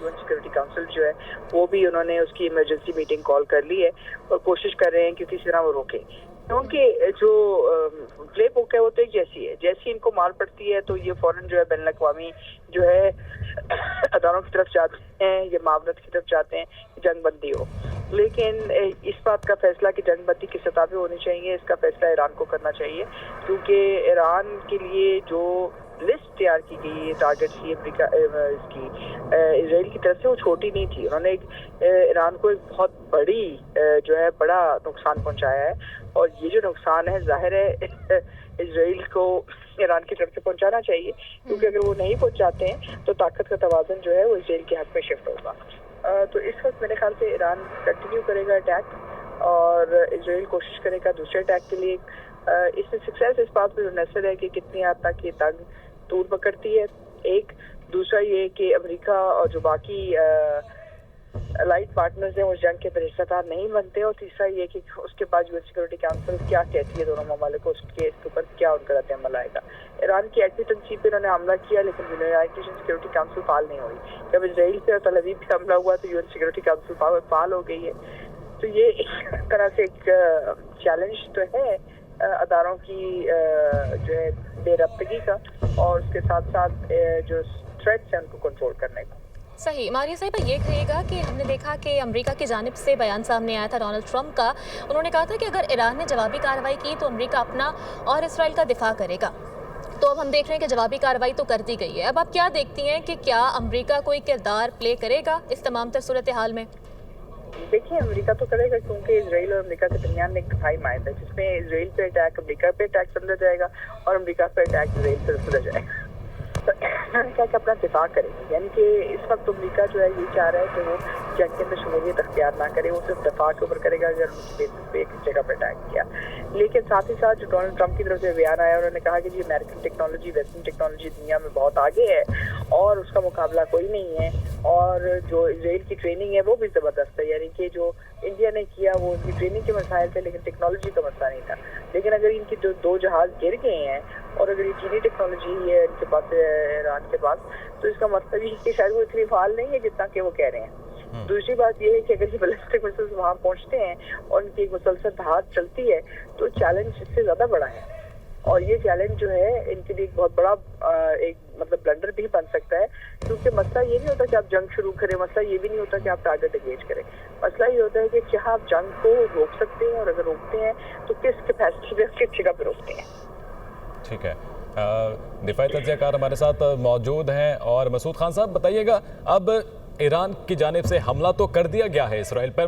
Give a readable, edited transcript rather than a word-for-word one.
UN security council जो है वो भी उन्होंने उसकी इमरजेंसी मीटिंग कॉल कर ली है और कोशिश कर रहे हैं कि किसी तरह वो रोके, क्योंकि जो प्ले बुक है वो तो एक जैसी है, जैसी इनको मार पड़ती है तो ये फौरन जो है बैनुल अक़वामी जो है अदालतों की तरफ जाते हैं, ये मावरत की तरफ जाते हैं कि जंग बंदी हो। लेकिन इस बात का फैसला कि जंग बंदी किस सतह पे होनी चाहिए, इसका फैसला ईरान को करना चाहिए, क्योंकि ईरान के लिए जो लिस्ट तैयार की गई है टारगेट्स की अमेरिका इसकी इसराइल की तरफ से वो छोटी नहीं थी। उन्होंने ईरान को एक बहुत बड़ी जो है बड़ा नुकसान पहुंचाया है और ये जो नुकसान है जाहिर है इसराइल को ईरान की तरफ से पहुंचाना चाहिए, क्योंकि अगर वो नहीं पहुंचाते हैं तो ताकत का तवाज़ुन जो है वो इसराइल के हक में शिफ्ट होगा। तो इस वक्त मेरे ख्याल से ईरान कंटिन्यू करेगा अटैक और इसराइल कोशिश करेगा दूसरे अटैक के लिए। इसमें सक्सेस इस बात पर मुनहसर है कि कितनी हद तक ये तंग तूल पकड़ती है। एक दूसरा ये कि अमेरिका और जो बाकी अलाइड पार्टनर्स हैं उस जंग के हिस्सेदार नहीं बनते, और तीसरा ये कि उसके बाद यूएन सिक्योरिटी काउंसिल क्या कहती है दोनों ममालिक को, उसके इसके ऊपर क्या उनका रद्द अमल आएगा। ईरान की एटमी तंजीम पर उन्होंने हमला किया लेकिन यूनाइटेड नेशन सिक्योरिटी काउंसिल फाल नहीं हुई। जब इसराइल पे और तल अवीव पे हमला हुआ तो यूएन सिक्योरिटी काउंसिल फाल हो गई है। तो ये एक तरह से एक चैलेंज तो है अदारों की जो है बेरब्तगी का, और उसके साथ साथ जो थ्रेट्स हैं उनको कंट्रोल करने का। सही। मारिया साहिबा, ये कहिएगा कि हमने देखा कि अमेरिका की जानिब से बयान सामने आया था डोनाल्ड ट्रंप का। उन्होंने कहा था कि अगर ईरान ने जवाबी कार्रवाई की तो अमेरिका अपना और इसराइल का दिफा करेगा। तो अब हम देख रहे हैं कि जवाबी कार्रवाई तो कर दी गई है। अब आप क्या देखती हैं कि क्या अमेरिका कोई किरदार प्ले करेगा इस तमाम तर सूरत हाल में? देखिए, अमेरिका तो करेगा, क्योंकि इसराइल और अमेरिका के दरमियान एक दफाई माहिदा है जिसमें इसराइल पे अटैक अमेरिका पे अटैक समझा जाएगा और अमेरिका पे अटैक इसराइल पे समझा जाएगा। तो अमेरिका का अपना दिफा करेगी, यानी कि इस वक्त अमेरिका जो है ये चाह रहा है कि वो जंग के अंदर शमूलियत अख्तियार ना करे, वो सिर्फ दफा के ऊपर करेगा अगर उनकी बेसिस पे एक जगह पर अटैक किया। लेकिन साथ ही साथ जो डोनाल्ड ट्रंप की तरफ से बयान आया, उन्होंने कहा कि जी अमेरिकन टेक्नोलॉजी वेस्टर्न टेक्नोलॉजी दुनिया में बहुत आगे है और उसका मुकाबला कोई नहीं है, और जो इसराइल की ट्रेनिंग है वो भी ज़बरदस्त है। यानी कि जो इंडिया ने किया वो उनकी ट्रेनिंग के मसाइल थे लेकिन टेक्नोलॉजी का मसला नहीं था। लेकिन अगर इनकी जो दो जहाज गिर गए हैं और अगर ये चीनी टेक्नोलॉजी है इनके पास, ईरान के पास, तो इसका मतलब ये कि शायद वो इतनी फाल नहीं है जितना कि वो कह रहे हैं। दूसरी बात ये है कि अगर ये बैलिस्टिक मिसाइल्स वहाँ पहुँचते हैं और उनकी एक मुसलसल धार चलती है तो चैलेंज इससे ज़्यादा बड़ा है, और ये चैलेंज जो है इनके लिए एक बहुत बड़ा एक मतलब ब्लंडर भी बन सकता है, क्योंकि मसला ये नहीं होता कि आप जंग शुरू करें, मसला ये भी नहीं होता कि आप टारगेट एंगेज करें। मसला ये होता है कि क्या आप जंग को रोक सकते हैं, और अगर रोकते हैं तो किस कैपेसिटी पे, किस जगह पे रोकते हैं। ठीक है, दिफाई तज्ज़ियाकार हमारे साथ मौजूद हैं। और मसूद खान साहब बताइएगा, अब ईरान की जानिब से हमला तो कर दिया गया है इसराइल पर,